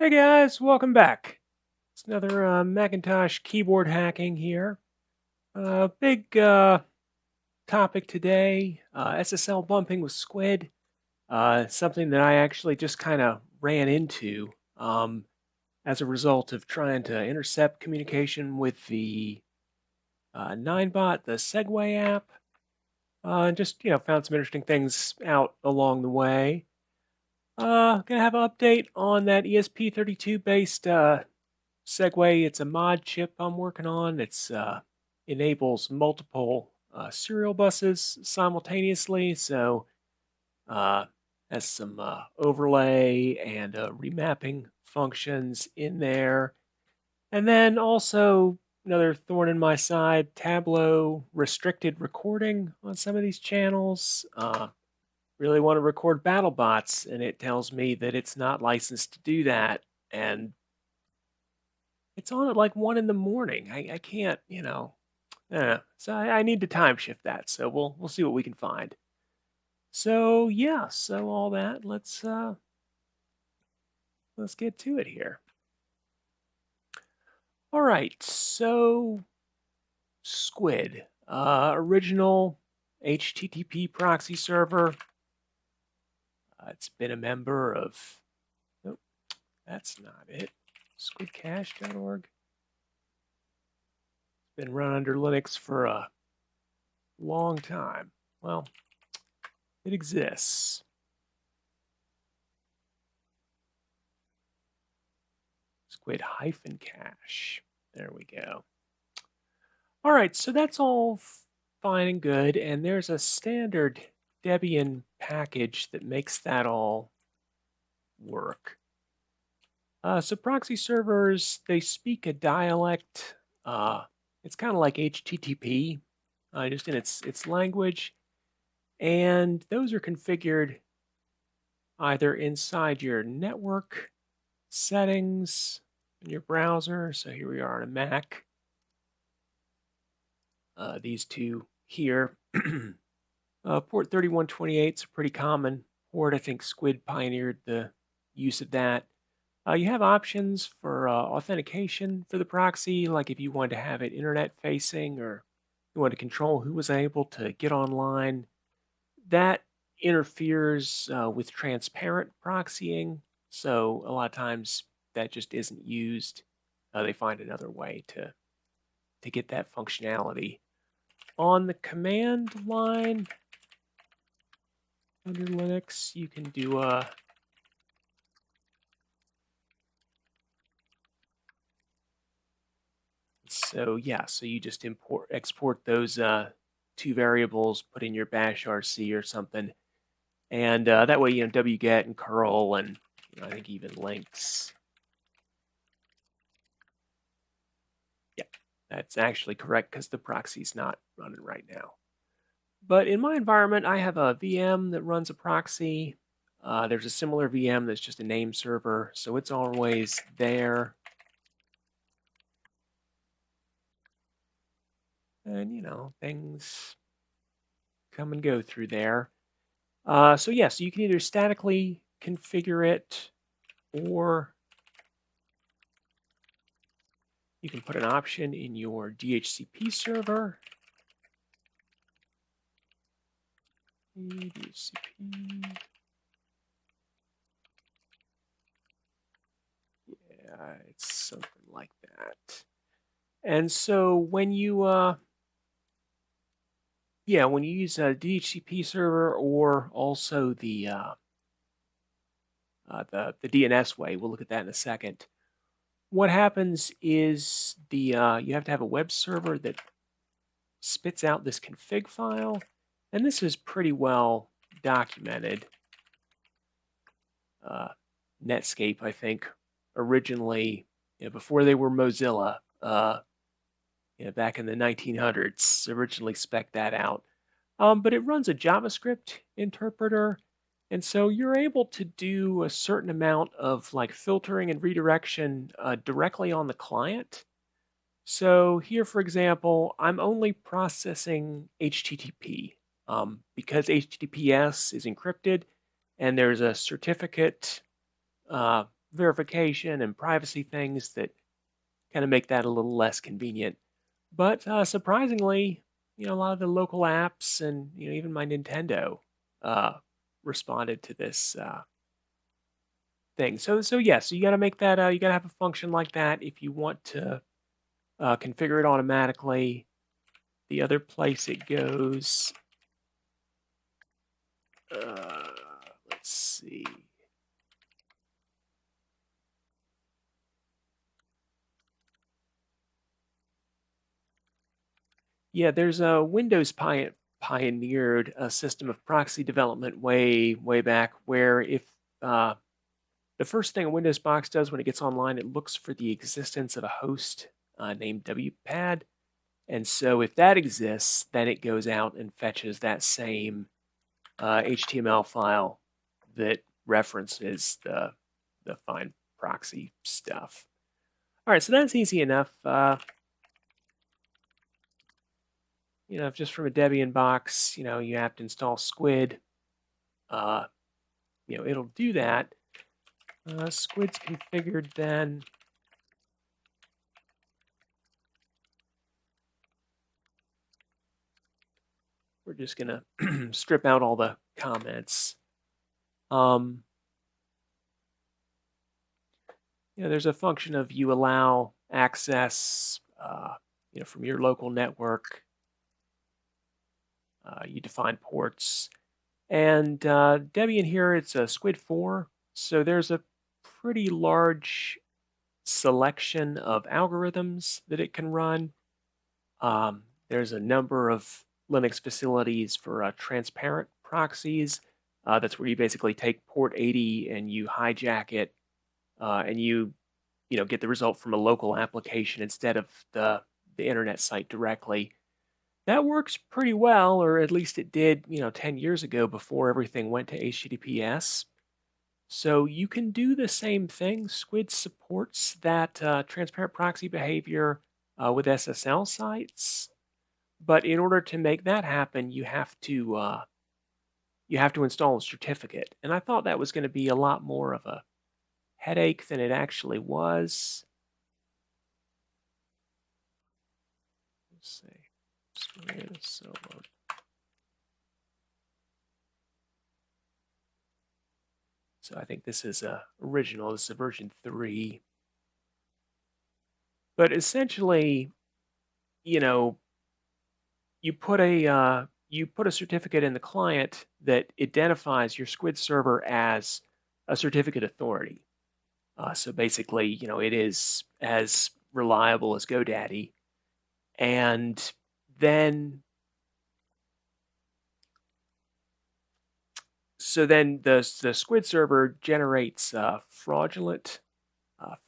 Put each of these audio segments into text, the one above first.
Hey guys, welcome back. It's another Macintosh keyboard hacking here. Big topic today, SSL bumping with Squid. Something that I actually just kind of ran into as a result of trying to intercept communication with the Ninebot, the Segway app. And just, found some interesting things out along the way. Gonna have an update on that ESP32 based Segway. It's a mod chip I'm working on. It's enables multiple serial buses simultaneously, so uh, has some overlay and remapping functions in there. And then also another thorn in my side, Tablo restricted recording on some of these channels. Really want to record BattleBots, and it tells me that it's not licensed to do that. And it's on at like 1 in the morning. I can't, so I need to time shift that. So we'll see what we can find. So yeah, so all that. Let's get to it here. All right, so Squid, original HTTP proxy server. It's been a member of. Nope, that's not it. Squidcache.org. Been run under Linux for a long time. Well, it exists. Squid-cache. There we go. All right, so that's all fine and good, and there's a standard Debian package that makes that all work. So proxy servers, they speak a dialect. It's kind of like HTTP, just in its language, and those are configured either inside your network settings in your browser. So here we are on a Mac. These two here. Port 3128 is a pretty common port. I think Squid pioneered the use of that. You have options for authentication for the proxy, like if you wanted to have it internet facing or you want to control who was able to get online. That interferes with transparent proxying, so a lot of times that just isn't used. They find another way to get that functionality. On the command line under Linux, you can do so you just export those two variables, put in your bash RC or something, and that way wget and curl and I think even links. Yeah, that's actually correct because the proxy's not running right now. But in my environment, I have a VM that runs a proxy. There's a similar VM that's just a name server, so it's always there. And, things come and go through there. So you can either statically configure it or you can put an option in your DHCP server. DHCP. Yeah, it's something like that. And so when you use a DHCP server or also the DNS way, we'll look at that in a second. What happens is you have to have a web server that spits out this config file, and this is pretty well documented. Netscape, I think, originally, before they were Mozilla, back in the 1900s, originally spec'd that out. But it runs a JavaScript interpreter, and so you're able to do a certain amount of like filtering and redirection directly on the client. So here, for example, I'm only processing HTTP because HTTPS is encrypted, and there's a certificate verification and privacy things that kind of make that a little less convenient. But surprisingly, a lot of the local apps and even my Nintendo responded to this thing. So yeah, so you got to make that. You got to have a function like that if you want to configure it automatically. The other place it goes. Let's see. Yeah, there's a Windows pioneered a system of proxy development way back where if the first thing a Windows box does when it gets online, it looks for the existence of a host named WPAD. And so if that exists, then it goes out and fetches that same HTML file that references the fine proxy stuff. All right, so that's easy enough. Just from a Debian box, you have to install Squid. It'll do that. Squid's configured then. We're just gonna strip out all the comments. There's a function of you allow access, from your local network. You define ports. And Debian here, it's a Squid 4. So there's a pretty large selection of algorithms that it can run. There's a number of Linux facilities for transparent proxies. That's where you basically take port 80 and you hijack it, and you get the result from a local application instead of the internet site directly. That works pretty well, or at least it did, 10 years ago before everything went to HTTPS. So you can do the same thing. Squid supports that transparent proxy behavior with SSL sites. But in order to make that happen, you have to install a certificate. And I thought that was going to be a lot more of a headache than it actually was. Let's see. SSLbump. So I think this is original. This is version 3. But essentially, you put a certificate in the client that identifies your Squid server as a certificate authority. So basically, it is as reliable as GoDaddy. And then the Squid server generates fraudulent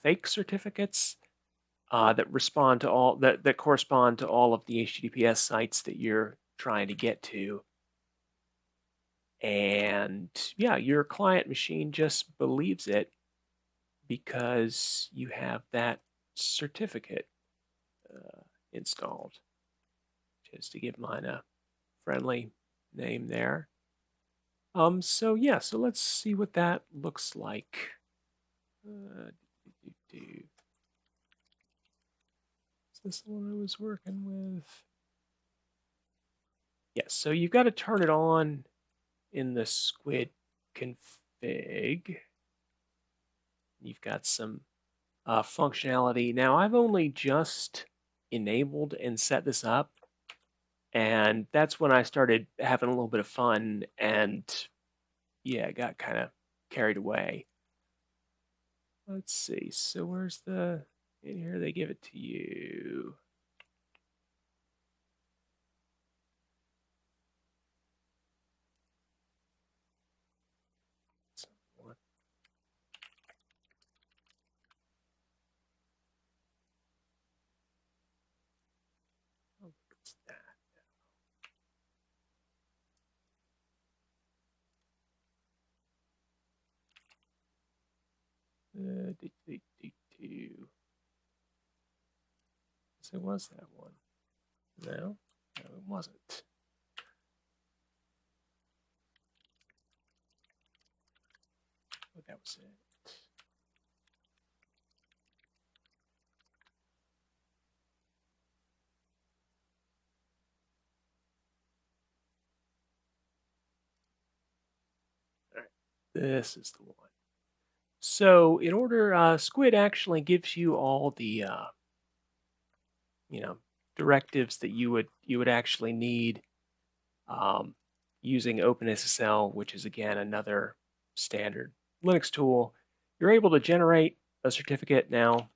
fake certificates that respond to all that correspond to all of the HTTPS sites that you're trying to get to. And yeah, your client machine just believes it because you have that certificate installed. Just to give mine a friendly name there. So yeah, so let's see what that looks like. Is this the one I was working with? Yes, so you've got to turn it on in the Squid config. You've got some functionality. Now, I've only just enabled and set this up, and that's when I started having a little bit of fun, and yeah, got kind of carried away. Let's see, so where's in here they give it to you. So was that one? No, it wasn't. But that was it. This is the one. So in order, Squid actually gives you all the you know, directives that you would actually need um, using OpenSSL, which is again another standard Linux tool. You're able to generate a certificate. Now,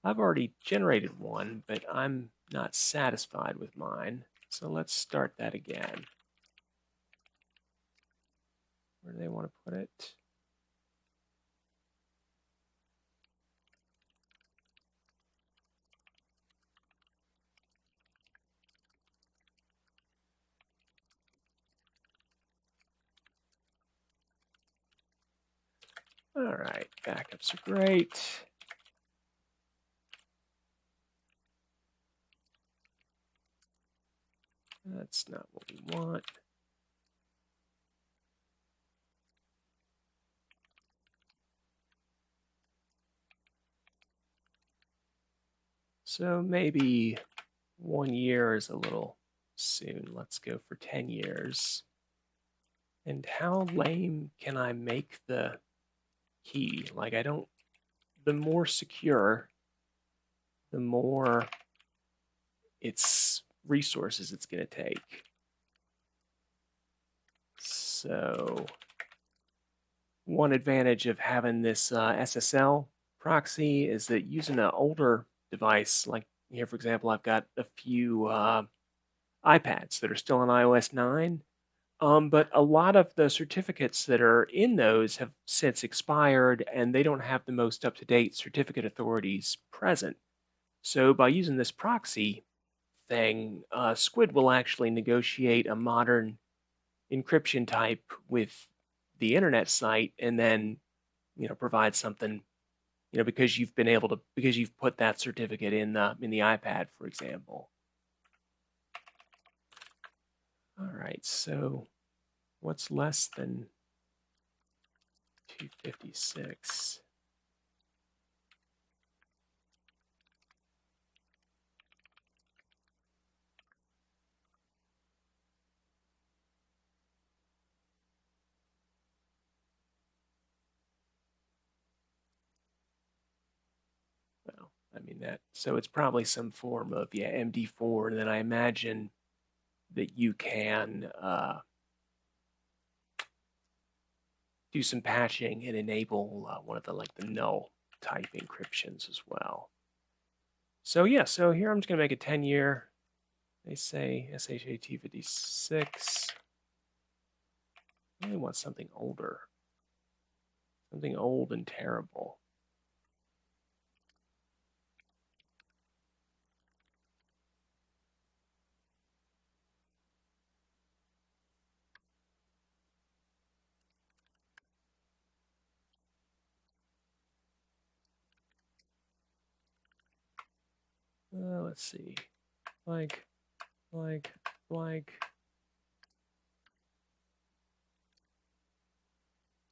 I've already generated one, but I'm not satisfied with mine. So let's start that again. Where do they want to put it? All right, backups are great. That's not what we want. So maybe 1 year is a little soon. Let's go for 10 years. And how lame can I make the key? Like, I don't, the more secure, the more it's resources it's going to take. So one advantage of having this SSL proxy is that using an older device, like here, for example, I've got a few iPads that are still on iOS 9, but a lot of the certificates that are in those have since expired, and they don't have the most up-to-date certificate authorities present. So by using this proxy thing, Squid will actually negotiate a modern encryption type with the internet site, and then provide something because you've put that certificate in the iPad, for example. All right, so what's less than 256? Well, I mean so it's probably some form of MD4, and then I imagine that you can do some patching and enable one of the null type encryptions as well. So yeah, so here I'm just gonna make a 10-year. They say SHA-256. I really want something older, something old and terrible. Let's see, blank, blank, blank.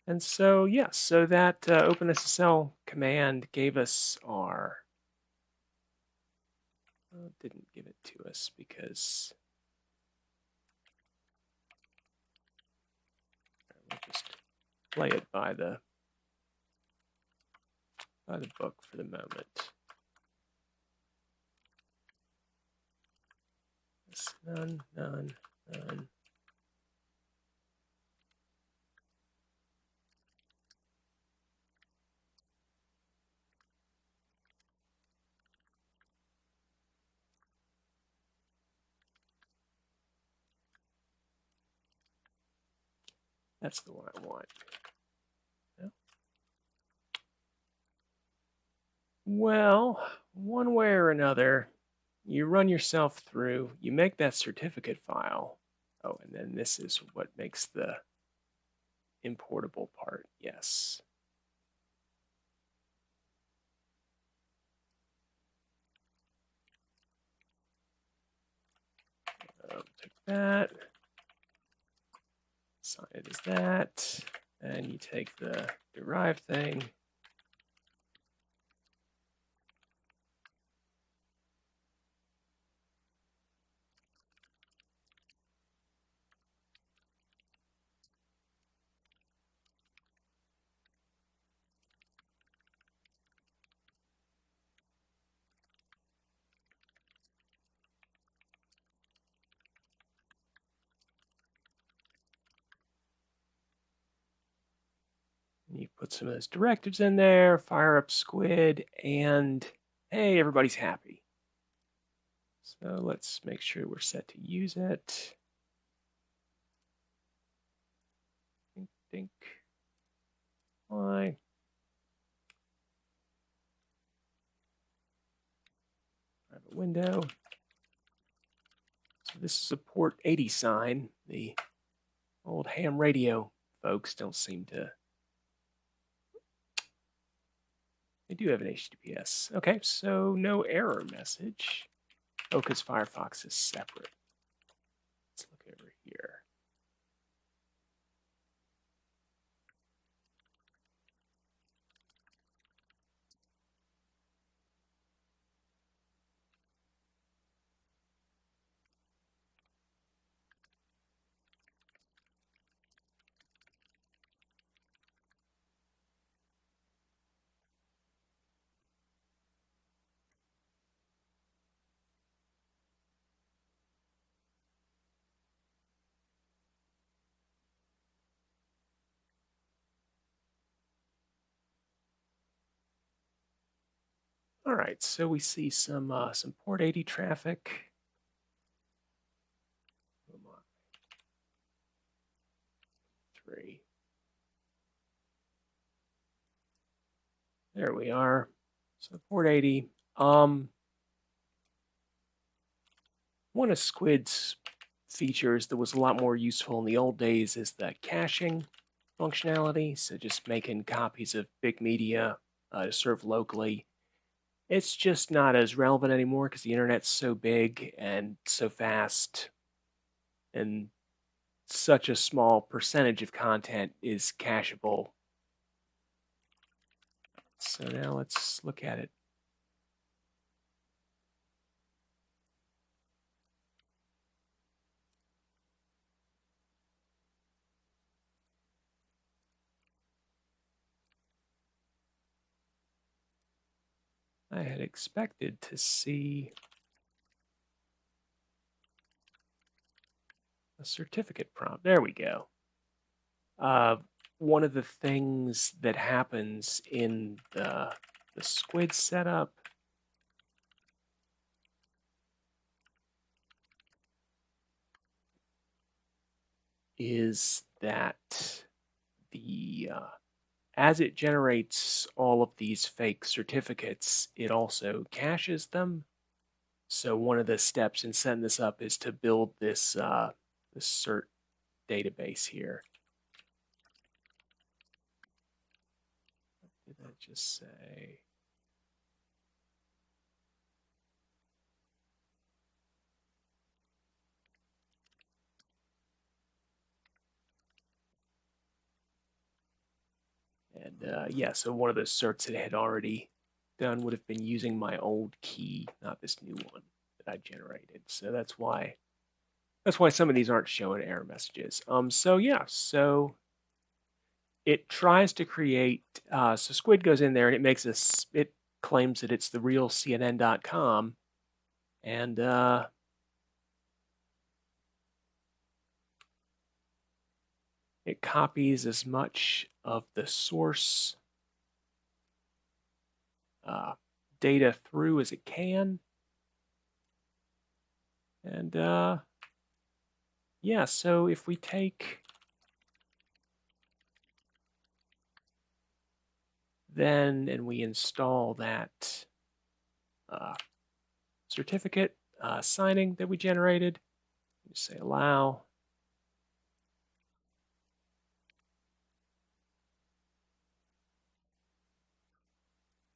And so, yes, so that OpenSSL command gave us our, didn't give it to us because we'll just play it by the book for the moment. None, none, none. That's the one I want. Yeah. Well, one way or another, you run yourself through, you make that certificate file. Oh, and then this is what makes the importable part. Yes. Take that, assign it as that, and you take the derived thing. put some of those directives in there, fire up Squid, and hey, everybody's happy. So let's make sure we're set to use it. Dink, dink. Why? Private window. So this is a port 80 sign. The old ham radio folks don't seem to. They do have an HTTPS. Okay, so no error message. Oh, because Firefox is separate. Let's look over here. All right, so we see some port 80 traffic. Three. There we are. So port 80. One of Squid's features that was a lot more useful in the old days is the caching functionality. So just making copies of big media to serve locally. It's just not as relevant anymore because the internet's so big and so fast, and such a small percentage of content is cacheable. So now let's look at it. I had expected to see a certificate prompt. There we go. One of the things that happens in the Squid setup is that the as it generates all of these fake certificates, it also caches them. So one of the steps in setting this up is to build this this cert database here. What did I just say? And yeah, so one of the certs that I had already done would have been using my old key, not this new one that I generated. So that's why some of these aren't showing error messages. So yeah, so it tries to create. So Squid goes in there and it claims that it's the real CNN.com, and it copies as much of the source data through as it can. And yeah, so if we take then and we install that certificate signing that we generated, you say allow.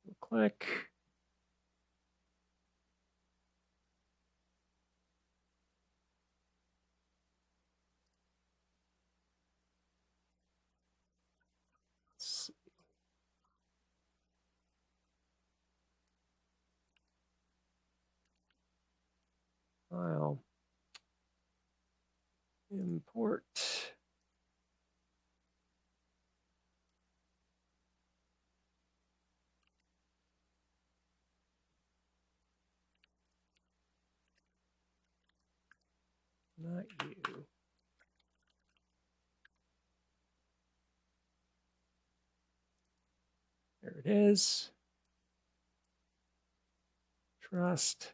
We'll click. File, import. Not you. There it is. Trust.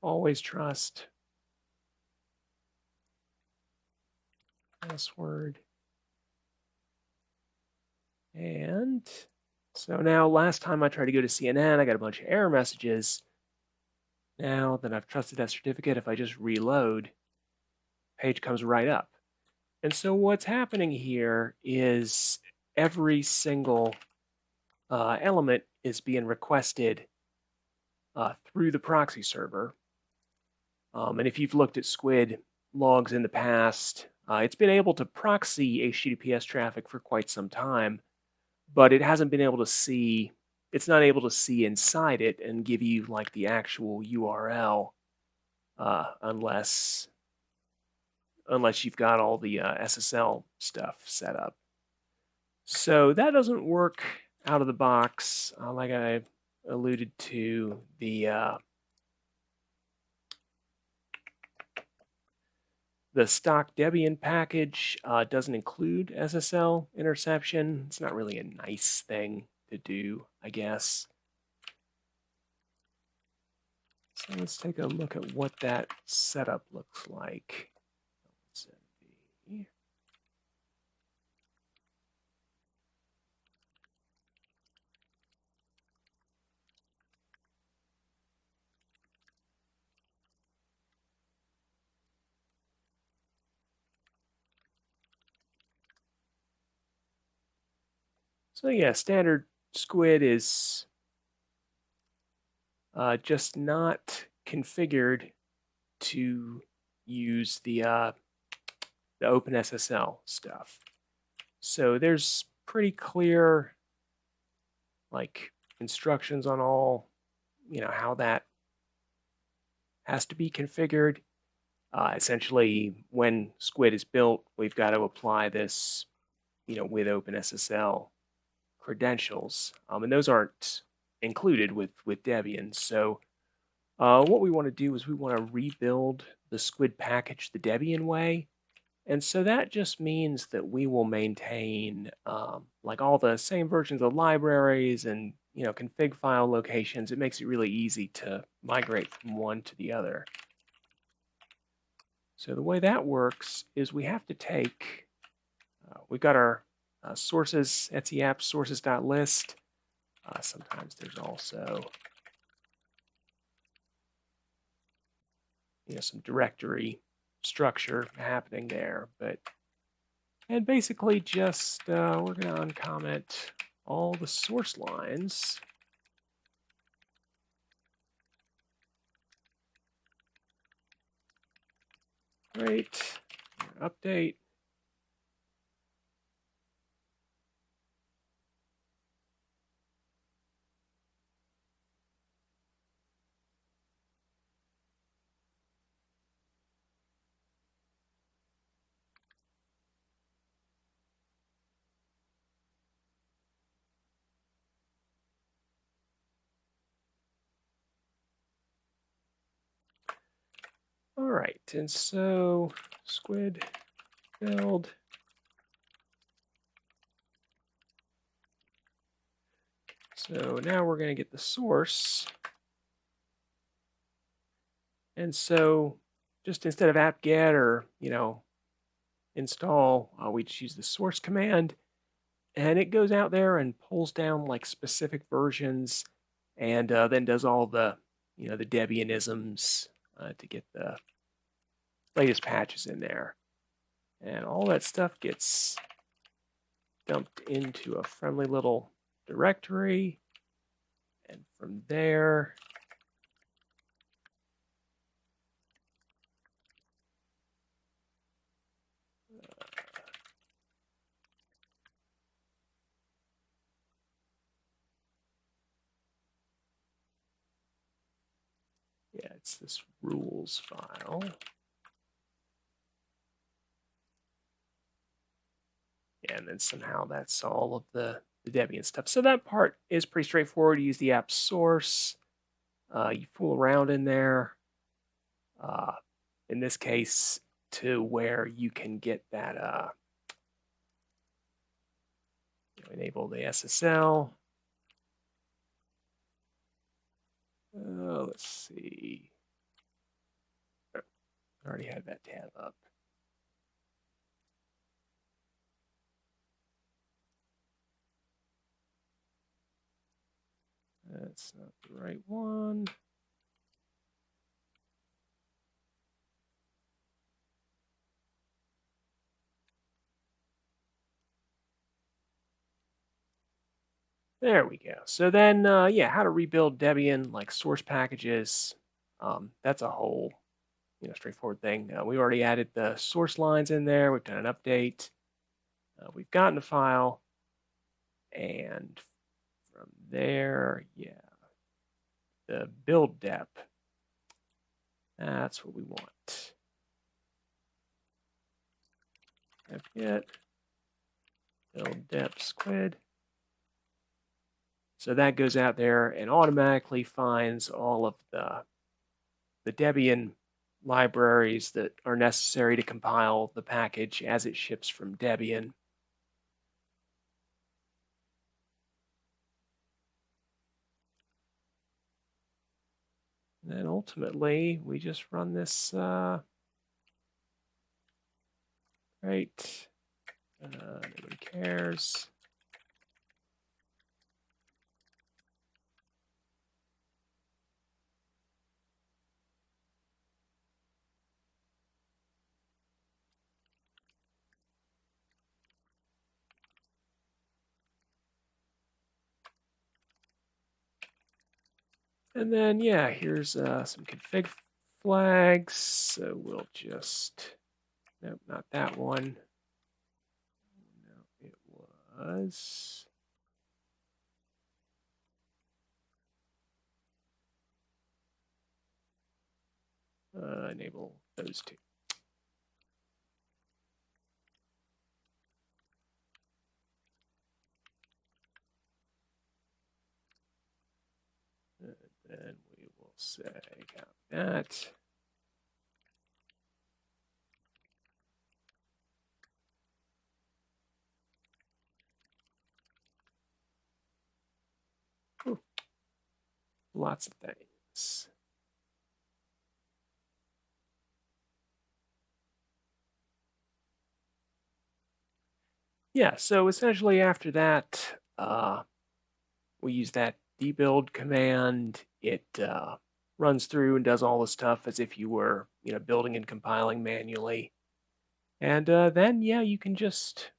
Always trust. Password. And so now last time I tried to go to CNN, I got a bunch of error messages. Now that I've trusted that certificate, if I just reload, page comes right up. And so what's happening here is every single element is being requested through the proxy server. And if you've looked at Squid logs in the past, it's been able to proxy HTTPS traffic for quite some time, but it hasn't been able to see, it's not able to see inside it and give you like the actual URL unless you've got all the SSL stuff set up. So that doesn't work out of the box. Like I alluded to, the stock Debian package doesn't include SSL interception. It's not really a nice thing to do, I guess. So let's take a look at what that setup looks like. So yeah, standard Squid is just not configured to use the OpenSSL stuff. So there's pretty clear like instructions on all, how that has to be configured. Essentially, when Squid is built, we've got to apply this, with OpenSSL credentials, and those aren't included with Debian. So what we want to do is we want to rebuild the Squid package the Debian way. And so that just means that we will maintain like all the same versions of libraries and config file locations. It makes it really easy to migrate from one to the other. So the way that works is we have to take, we've got our sources, etc app sources.list. Sometimes there's also some directory structure happening there, and basically just we're going to uncomment all the source lines. Great. Update. All right, and so Squid build. So now we're going to get the source. And so just instead of apt-get or, install, we just use the source command. And it goes out there and pulls down like specific versions and then does all the, the Debianisms to get the latest patches in there. And all that stuff gets dumped into a friendly little directory. And from there, yeah, it's this rules file. And then somehow that's all of the Debian stuff. So that part is pretty straightforward. You use the app source. You fool around in there. In this case, to where you can get that enable the SSL. Let's see. I already had that tab up. That's not the right one. There we go. So then, yeah, how to rebuild Debian, like source packages. That's a whole, straightforward thing. We already added the source lines in there. We've done an update. We've gotten a file. And from there, yeah, the build dep. That's what we want. Get build dep squid. So that goes out there and automatically finds all of the Debian libraries that are necessary to compile the package as it ships from Debian. And then ultimately, we just run this, right, nobody cares. And then, yeah, here's some config flags. So we'll just, nope, not that one. No, it was. Enable those two. And then we will say, got that. Ooh, lots of things. Yeah, so essentially after that, we use that debuild command. It runs through and does all the stuff as if you were, building and compiling manually. And then, yeah, you can just,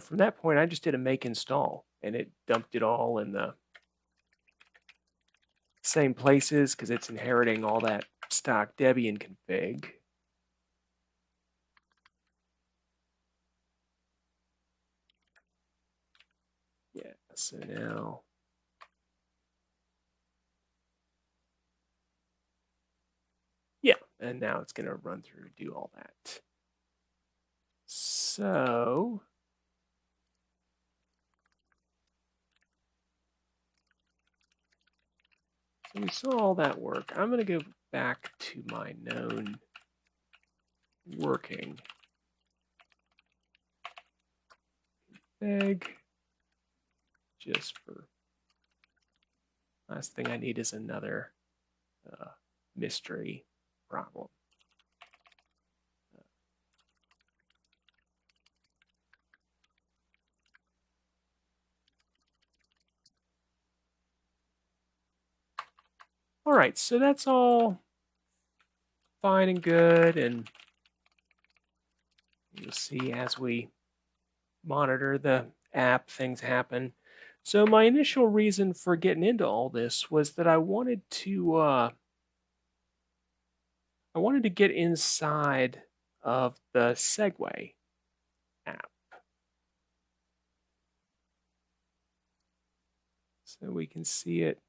from that point, I just did a make install, and it dumped it all in the same places because it's inheriting all that stock Debian config. Yeah, so now, yeah, and now it's going to run through and do all that. So we saw all that work. I'm going to go back to my known working config just for, last thing I need is another mystery problem. All right, so that's all fine and good, and you'll see as we monitor the app, things happen. So my initial reason for getting into all this was that I wanted to get inside of the Segway app. So we can see it,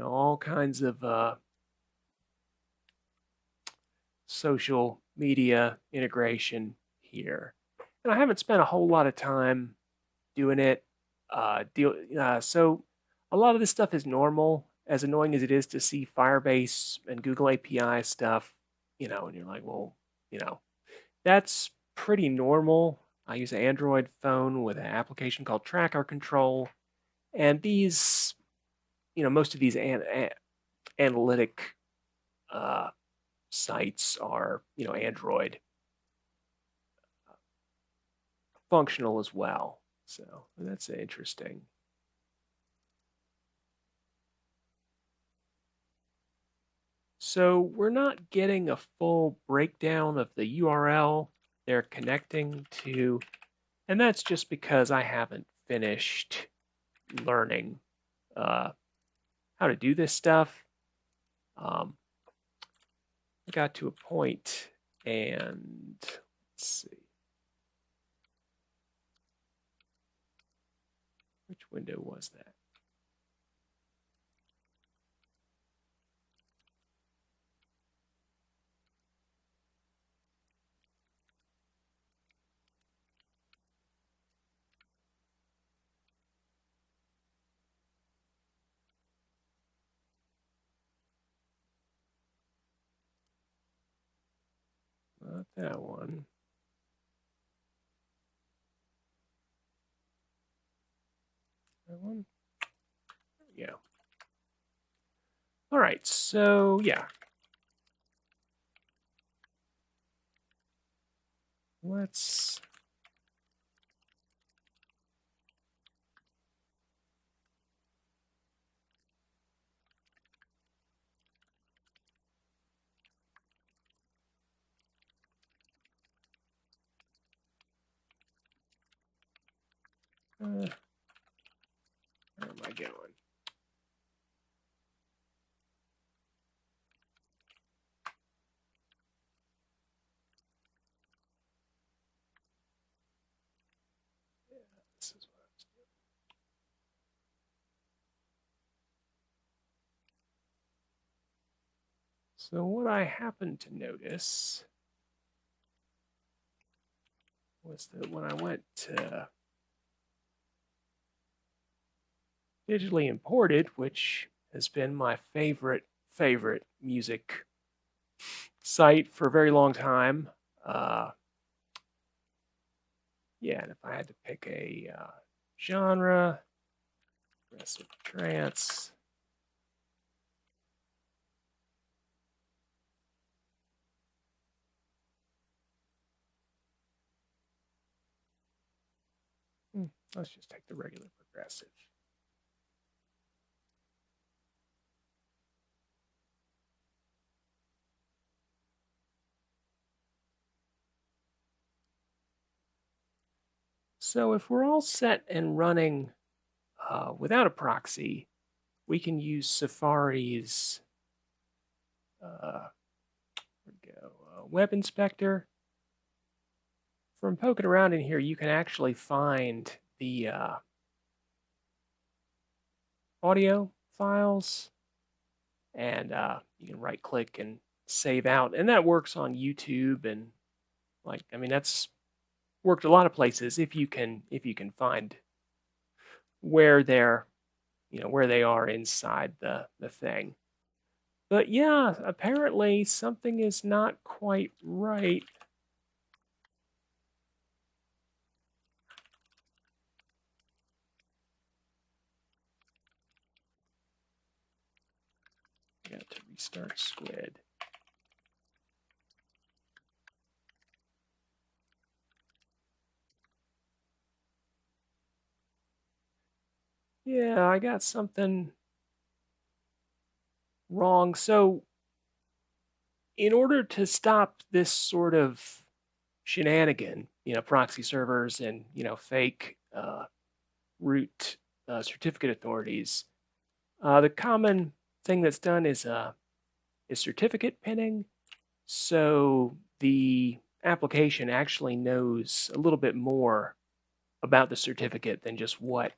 all kinds of social media integration here. And I haven't spent a whole lot of time doing it. So a lot of this stuff is normal, as annoying as it is to see Firebase and Google API stuff, and you're like, well, that's pretty normal. I use an Android phone with an application called Tracker Control, and these, most of these analytic uh, sites are, Android functional as well. So that's interesting. So we're not getting a full breakdown of the URL they're connecting to, and that's just because I haven't finished learning how to do this stuff. I got to a point, and let's see. Which window was that? Not that one. That one? Yeah. All right, so yeah. Let's where am I going? This is what I was doing. So what I happened to notice was that when I went to digitally imported, which has been my favorite music site for a very long time. Yeah, and if I had to pick a genre, progressive trance. Let's just take the regular progressive. So if we're all set and running without a proxy, we can use Safari's web inspector. From poking around in here, you can actually find the audio files, and you can right click and save out, and that works on YouTube, and that's worked a lot of places if you can find where they're where they are inside the thing. But yeah, apparently something is not quite right. I got to restart Squid. Yeah, I got something wrong. So in order to stop this sort of shenanigan, proxy servers and, fake root certificate authorities, the common thing that's done is certificate pinning. So the application actually knows a little bit more about the certificate than just what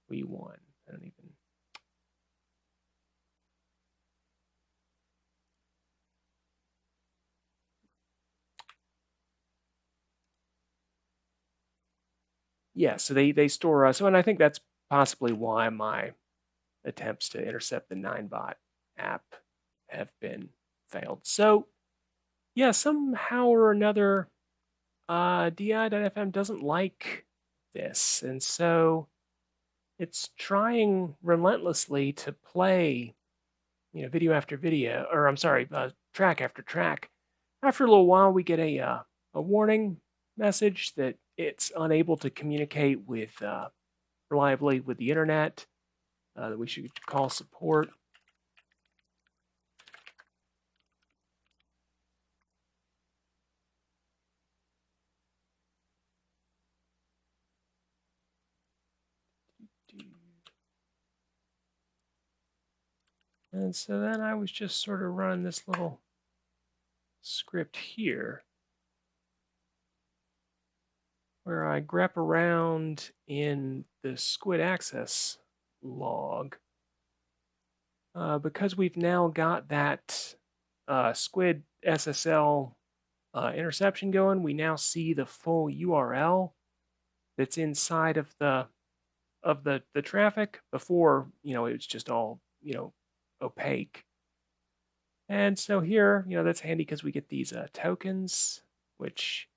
we want. I don't even. Yeah, so they store us. So, and I think that's possibly why my attempts to intercept the 9bot app have been failed. So yeah, somehow or another, di.fm doesn't like this, and so it's trying relentlessly to play, video after video, or I'm sorry, track after track. After a little while, we get a warning message that it's unable to communicate with reliably with the internet, that we should call support. And so then I was just sort of running this little script here where I grep around in the Squid access log. Because we've now got that Squid SSL interception going, we now see the full URL that's inside of the traffic. Before, it was just all, opaque. And so here, that's handy because we get these tokens, which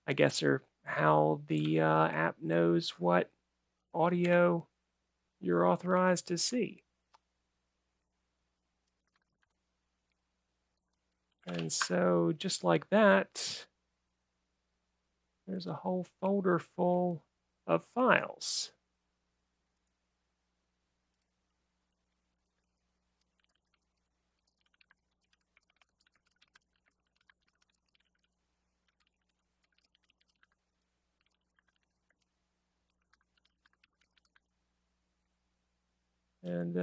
I guess are how the app knows what audio you're authorized to see. And so just like that, there's a whole folder full of files. And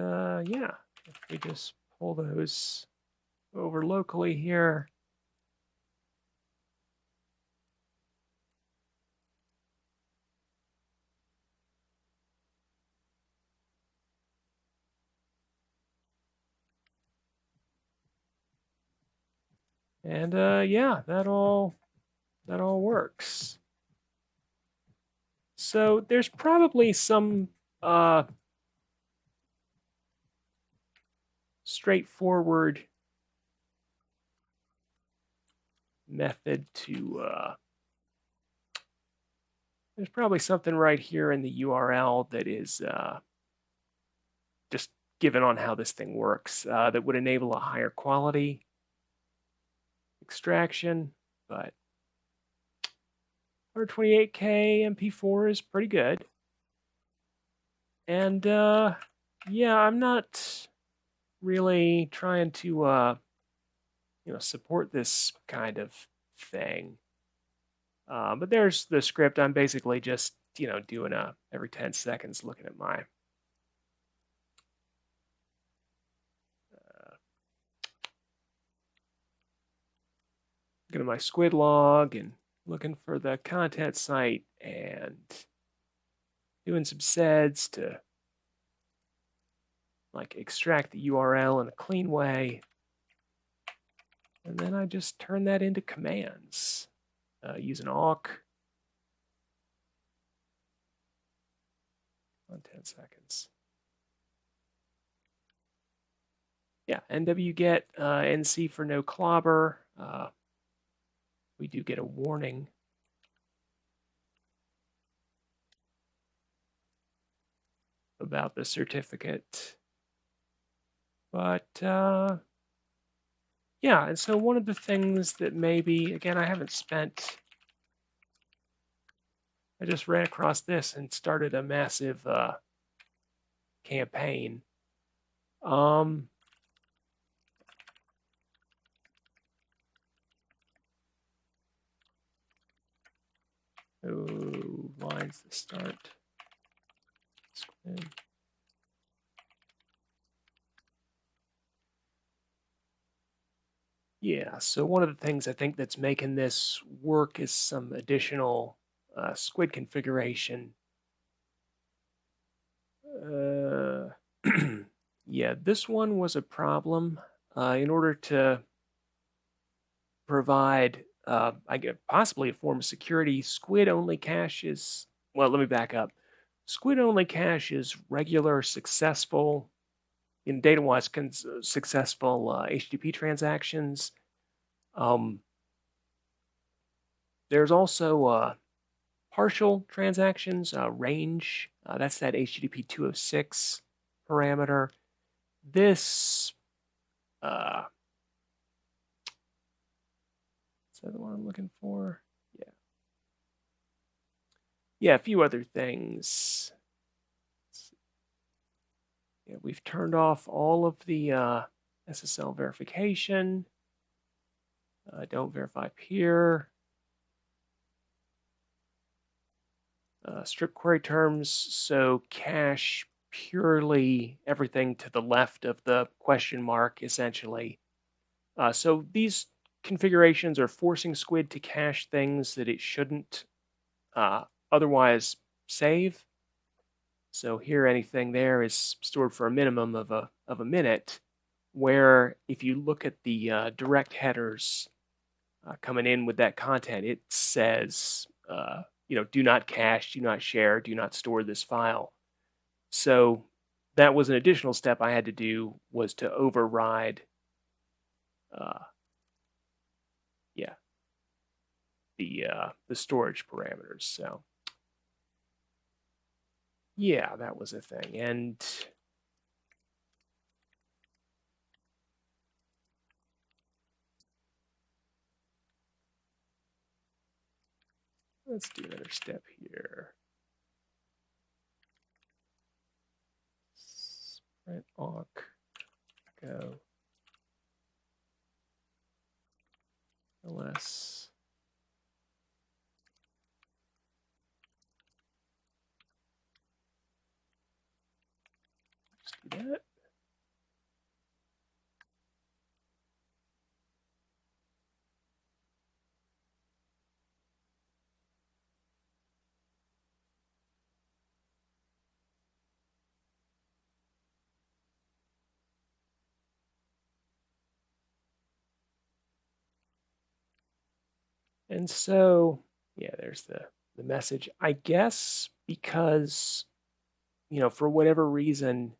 yeah, if we just pull those over locally here, and yeah, that all works. So there's probably some straightforward method to there's probably something right here in the URL that is just given on how this thing works that would enable a higher quality extraction, but 128K MP4 is pretty good. And yeah, I'm not really trying to support this kind of thing. But there's the script. I'm basically just, doing every 10 seconds looking at my Squid log and looking for the content site and doing some seds to like extract the URL in a clean way. And then I just turn that into commands using awk on 10 seconds. Yeah, nwget nc for no clobber. We do get a warning. About the certificate. But yeah, and so one of the things that maybe, again, I just ran across this and started a massive campaign. Lines to start. Squid. Yeah, so one of the things I think that's making this work is some additional Squid configuration. Yeah, this one was a problem. In order to provide, I guess, possibly a form of security, Squid only caches, well, let me back up. Squid only caches regular, successful in data-wise successful HTTP transactions. There's also partial transactions, range. That's that HTTP 206 parameter. This is that the one I'm looking for? Yeah. Yeah, a few other things. Yeah, we've turned off all of the SSL verification. Don't verify peer. Strict query terms, so cache purely everything to the left of the question mark, essentially. So these configurations are forcing Squid to cache things that it shouldn't otherwise save. So here, anything there is stored for a minimum of a minute. Where if you look at the direct headers coming in with that content, it says, do not cache, do not share, do not store this file. So that was an additional step I had to do, was to override, the storage parameters. So yeah, that was a thing. And let's do another step here. Sprint awk go ls. Just do that. And so, yeah, there's the message. I guess because, for whatever reason,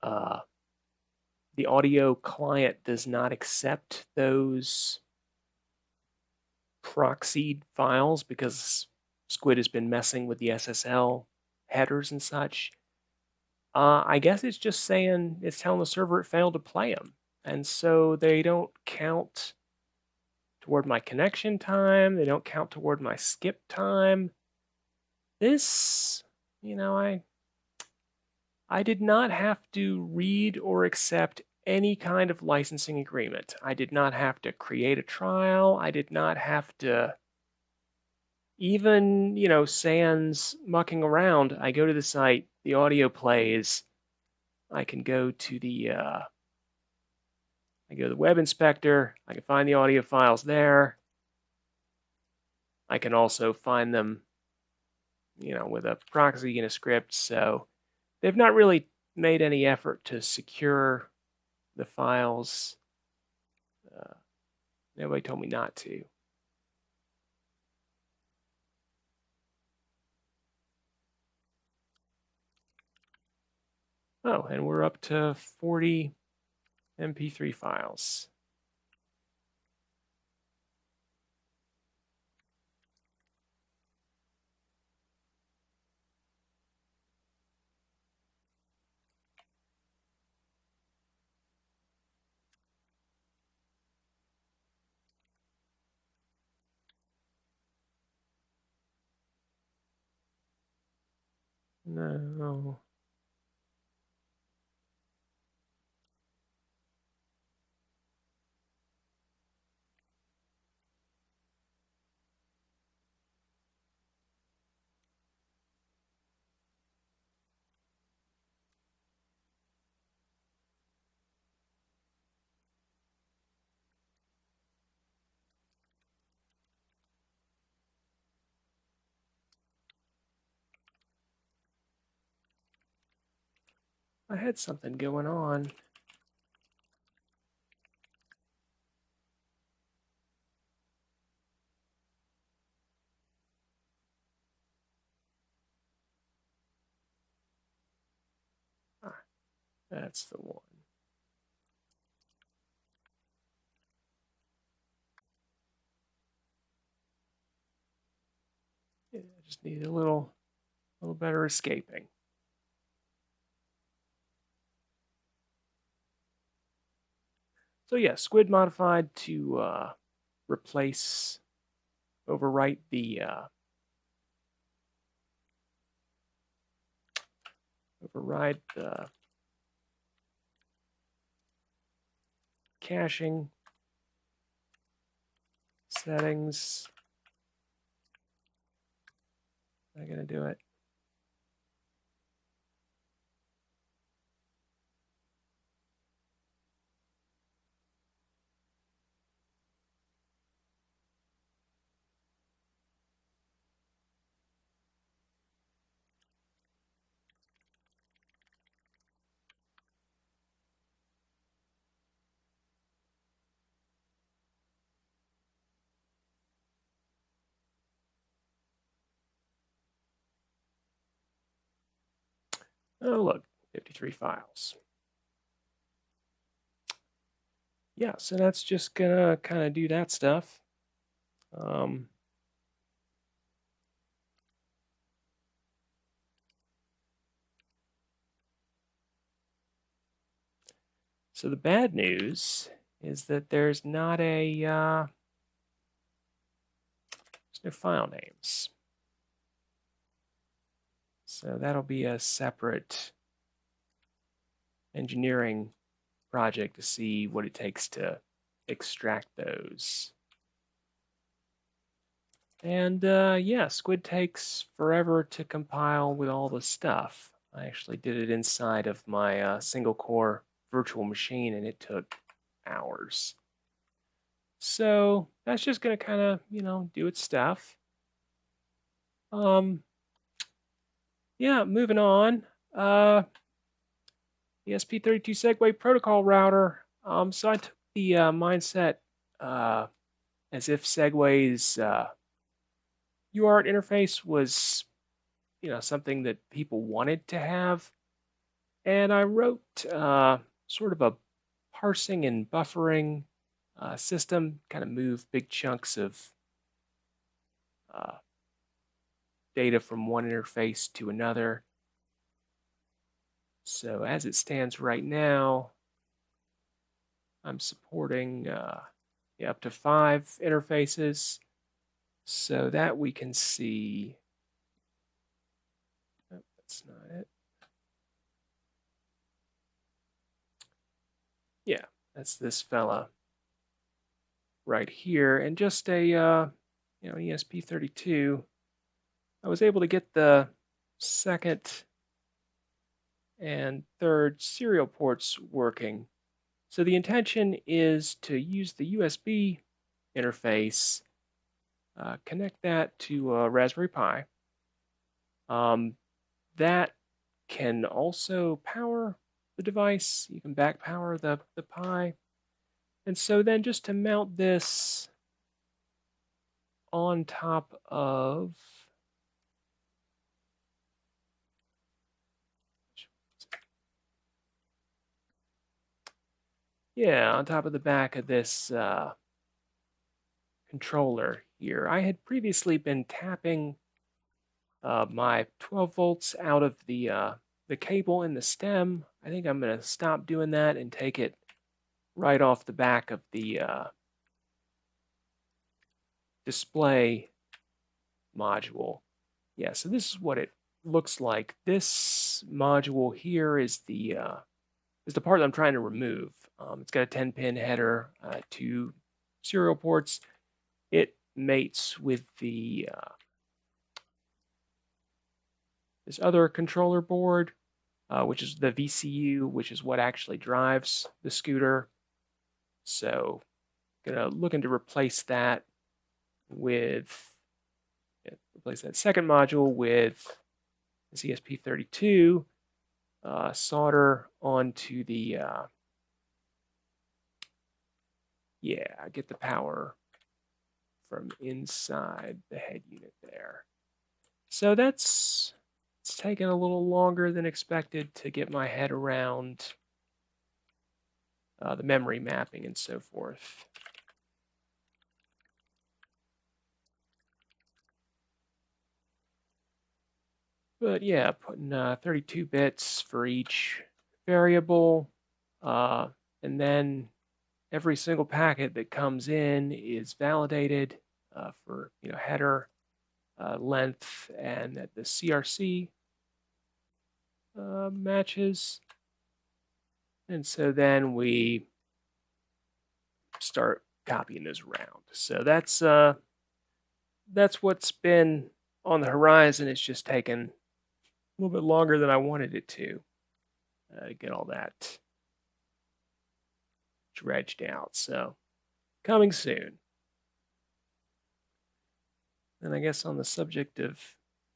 the audio client does not accept those proxied files because Squid has been messing with the SSL headers and such. I guess it's just saying, it's telling the server it failed to play them. And so they don't count toward my connection time. They don't count toward my skip time. This, I did not have to read or accept any kind of licensing agreement. I did not have to create a trial. I did not have to even, sans mucking around. I go to the site, the audio plays. I can go to the web inspector. I can find the audio files there. I can also find them, with a proxy and a script. So they've not really made any effort to secure the files. Nobody told me not to. Oh, and we're up to 40 MP3 files. No. I had something going on. That's the one. Yeah, just need a little better escaping. So yeah, Squid modified to replace, overwrite the override the caching settings. I'm gonna do it. Oh look, 53 files. Yeah, so that's just gonna kind of do that stuff. So the bad news is that there's not a there's no file names. So that'll be a separate engineering project to see what it takes to extract those. And yeah, Squid takes forever to compile with all the stuff. I actually did it inside of my single core virtual machine and it took hours. So that's just going to kind of, do its stuff. Yeah, moving on. ESP32 Segway protocol router. So I took the mindset as if Segway's UART interface was, something that people wanted to have, and I wrote sort of a parsing and buffering system, kind of move big chunks of uh, data from one interface to another. So as it stands right now, I'm supporting up to 5 interfaces so that we can see. Oh, that's not it. Yeah, that's this fella right here. And just a ESP32. I was able to get the second and third serial ports working. So the intention is to use the USB interface, connect that to a Raspberry Pi. That can also power the device. You can back power the Pi. And so then just to mount this on top of on top of the back of this controller here. I had previously been tapping my 12 volts out of the cable in the stem. I think I'm going to stop doing that and take it right off the back of the display module. Yeah, so this is what it looks like. This module here is the part that I'm trying to remove. It's got a 10-pin header, 2 serial ports. It mates with the this other controller board, which is the VCU, which is what actually drives the scooter. So, looking to replace that with replace that second module with this ESP32. Solder onto the get the power from inside the head unit there. So that's It's taken a little longer than expected to get my head around the memory mapping and so forth. But yeah, putting 32 bits for each variable, and then every single packet that comes in is validated for header, length, and that the CRC matches. And so then we start copying those around. So that's what's been on the horizon. It's just taken a little bit longer than I wanted it to get all that dredged out. So coming soon. And I guess on the subject of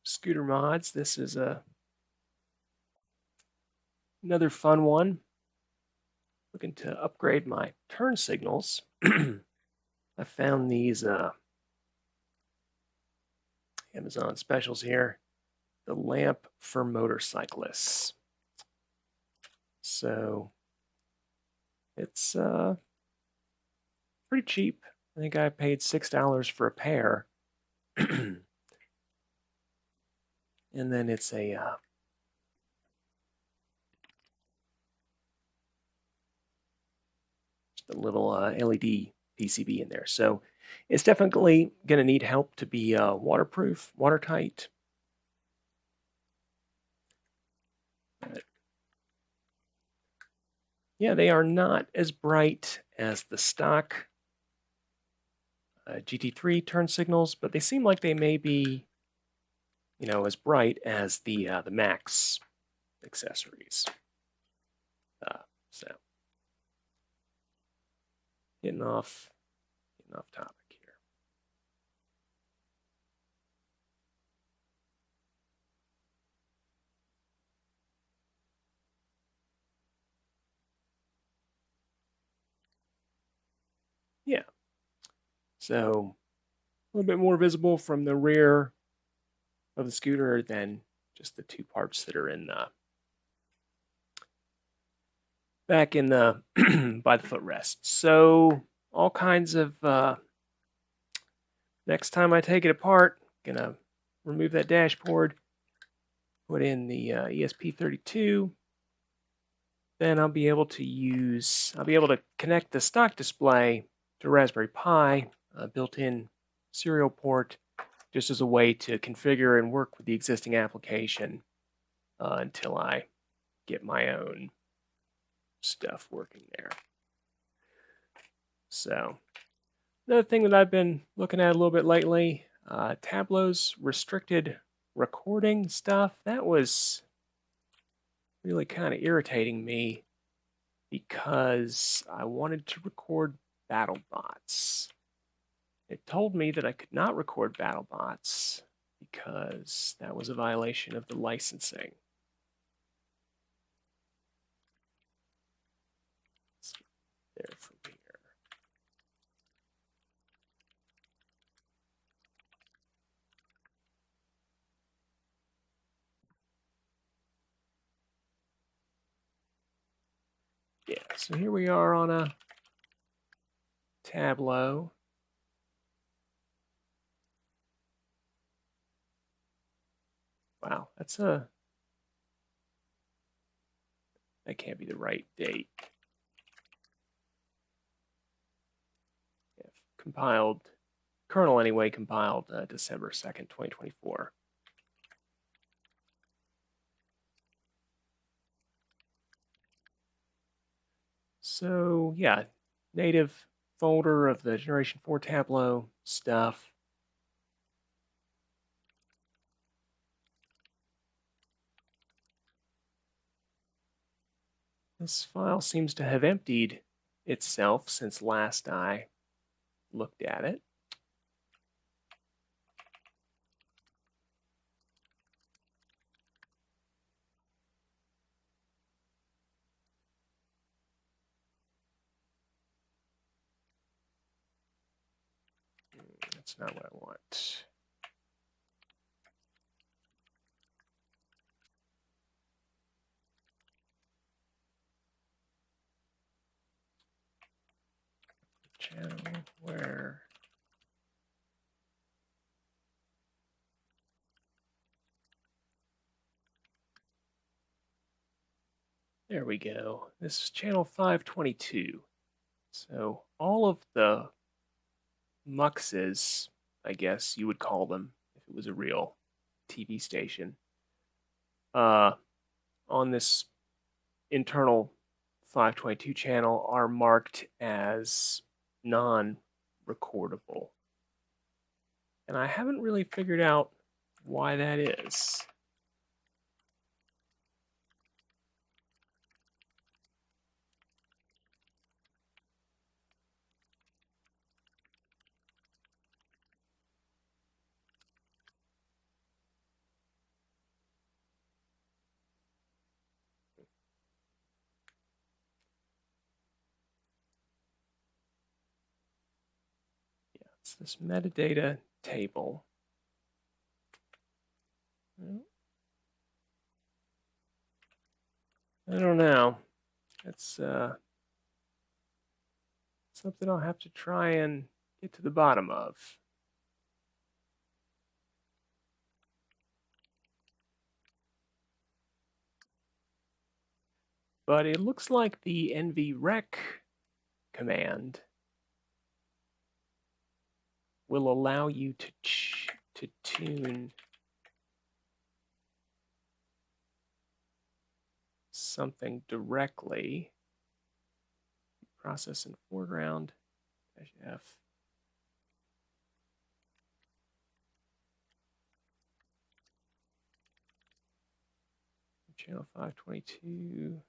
scooter mods, this is another fun one. Looking to upgrade my turn signals. I found these Amazon specials here. The lamp for motorcyclists. So it's pretty cheap. I think I paid $6 for a pair. And then it's a just a little LED PCB in there. So it's definitely going to need help to be waterproof, watertight. But yeah, they are not as bright as the stock GT3 turn signals, but they seem like they may be, as bright as the Max accessories. So getting off topic here. Yeah. So a little bit more visible from the rear of the scooter than just the two parts that are in the back in the by the footrest. So all kinds of next time I take it apart, gonna remove that dashboard, put in the ESP32. Then I'll be able to connect the stock display to Raspberry Pi, built-in serial port, just as a way to configure and work with the existing application until I get my own stuff working there. So another thing that I've been looking at a little bit lately, Tablo's restricted recording stuff. That was really kind of irritating me because I wanted to record BattleBots. It told me that I could not record BattleBots because that was a violation of the licensing. Let's get there from here. Yeah, so here we are on a Tablo. Wow, that can't be the right date. Yeah, compiled, kernel anyway, compiled December 2nd, 2024. So yeah, native folder of the Generation 4 Tablo stuff. This file seems to have emptied itself since last I looked at it. That's not what I want. channel where there we go. This is channel 522. So all of the muxes, I guess you would call them if it was a real TV station, on this internal 522 channel are marked as non-recordable. And I haven't really figured out why that is. Yeah, it's this metadata table. I don't know. It's something I'll have to try and get to the bottom of. But it looks like the nvrec command will allow you to tune something directly. Process in foreground -F. Channel 522.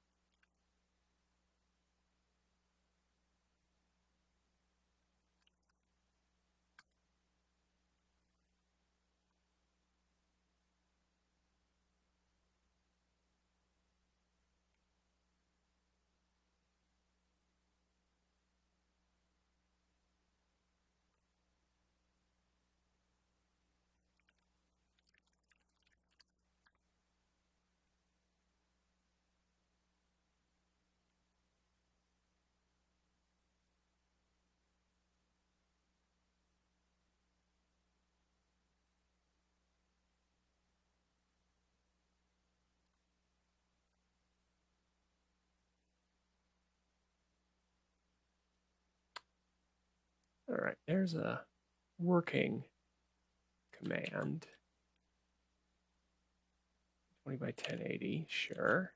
All right, there's a working command. 20 by 1080, sure.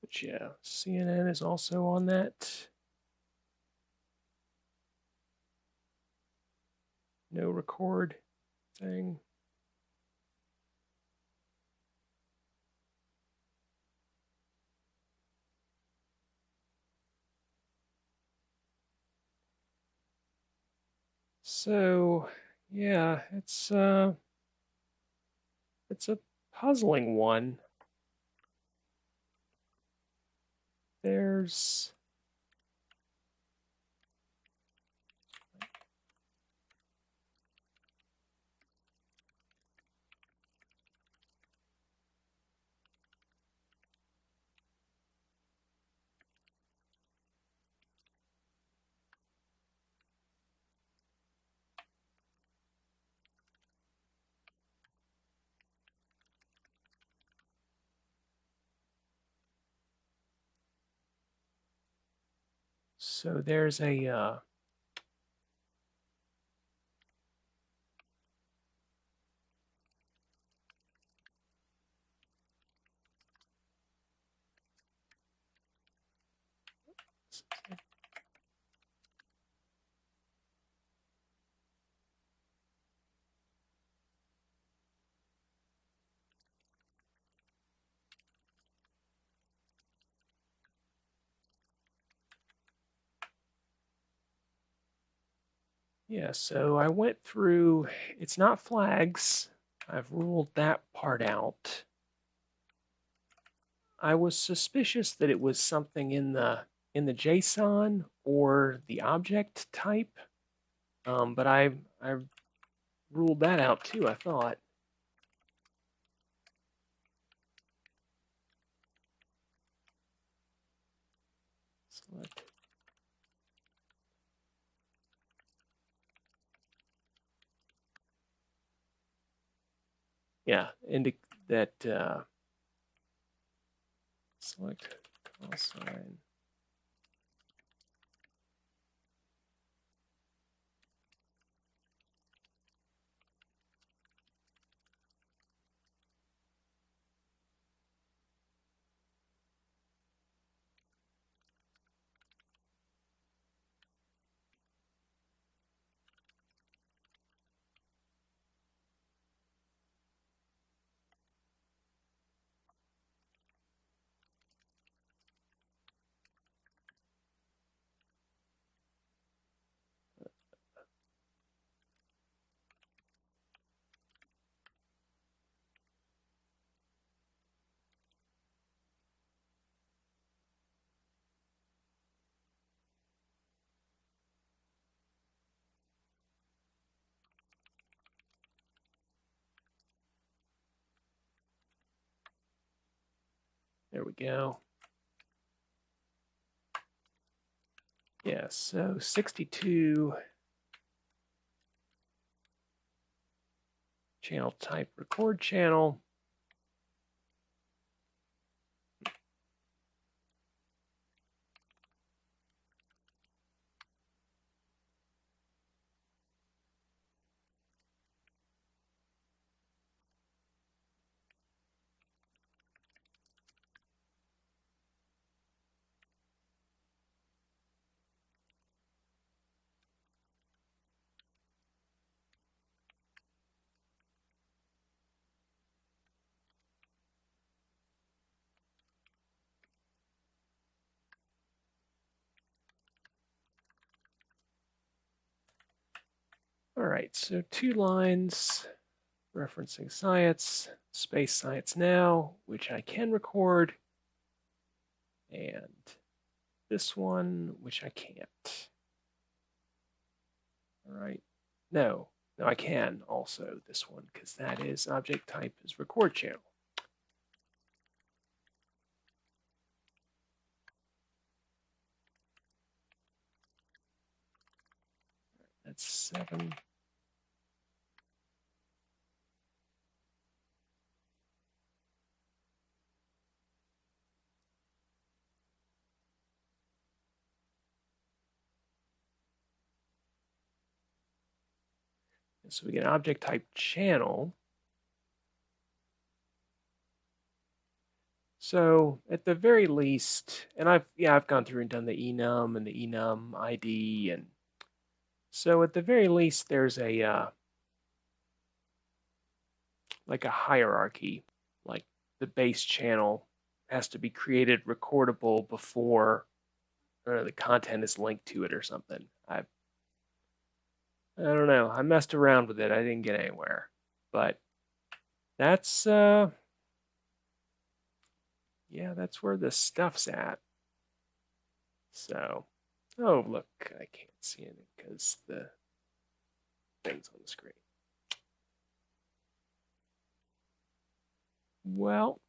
But yeah, CNN is also on that. No record thing. So, yeah, it's a puzzling one. There's so there's a yeah, so I went through, it's not flags. I've ruled that part out. I was suspicious that it was something in the JSON or the object type, but I ruled that out too, I thought. Select. Yeah, that select call sign. There we go. Yeah, so 62 channel type record channel. All right, so 2 lines referencing science, space science now, which I can record, and this one, which I can't. All right, no, I can also this one, because that is object type is record channel. That's 7. So we get object type channel. So at the very least, and I've gone through and done the enum and the enum ID, and so at the very least there's a like a hierarchy, like the base channel has to be created recordable before the content is linked to it or something. I don't know. I messed around with it. I didn't get anywhere. But that's yeah, that's where the stuff's at. So, oh look, I can't see anything because the thing's on the screen. Well,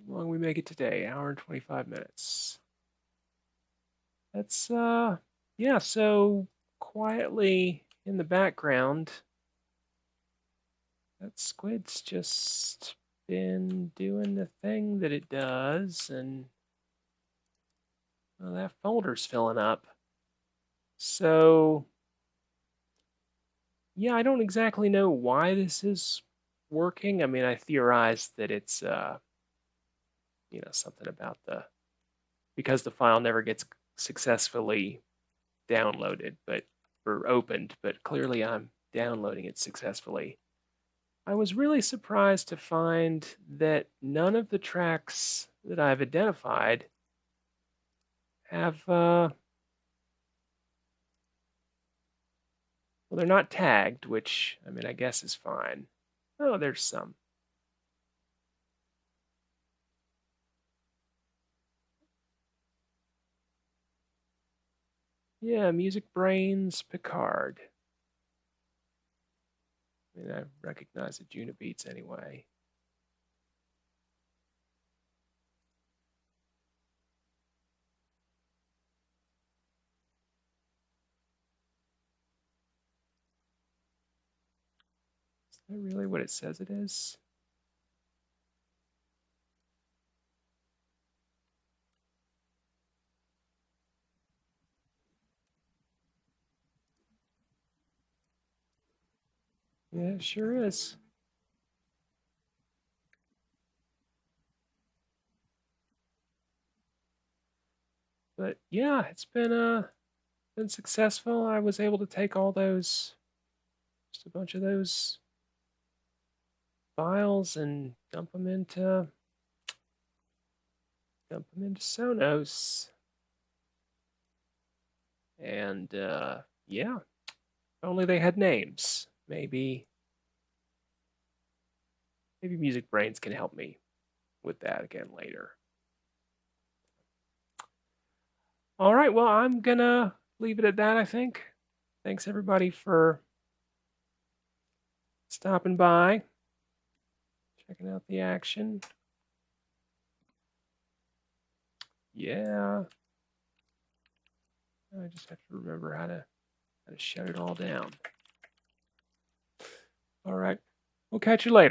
how long we make it today? Hour and 25 minutes. That's yeah, so quietly in the background, that Squid's just been doing the thing that it does, and well, that folder's filling up. So yeah, I don't exactly know why this is working. I mean, I theorized that it's something about because the file never gets successfully downloaded or opened, but clearly I'm downloading it successfully. I was really surprised to find that none of the tracks that I've identified have well, they're not tagged, which I mean I guess is fine. Oh, there's some. Yeah, Music Brains Picard. I mean, I recognize the Juna beats anyway. Is that really what it says it is? Yeah, it sure is. But yeah, it's been successful. I was able to take all those, just a bunch of those files and dump them into Sonos. And yeah, if only they had names. Maybe Music Brains can help me with that again later. All right, well, I'm gonna leave it at that, I think. Thanks everybody for stopping by, checking out the action. Yeah. I just have to remember how to shut it all down. All right. We'll catch you later.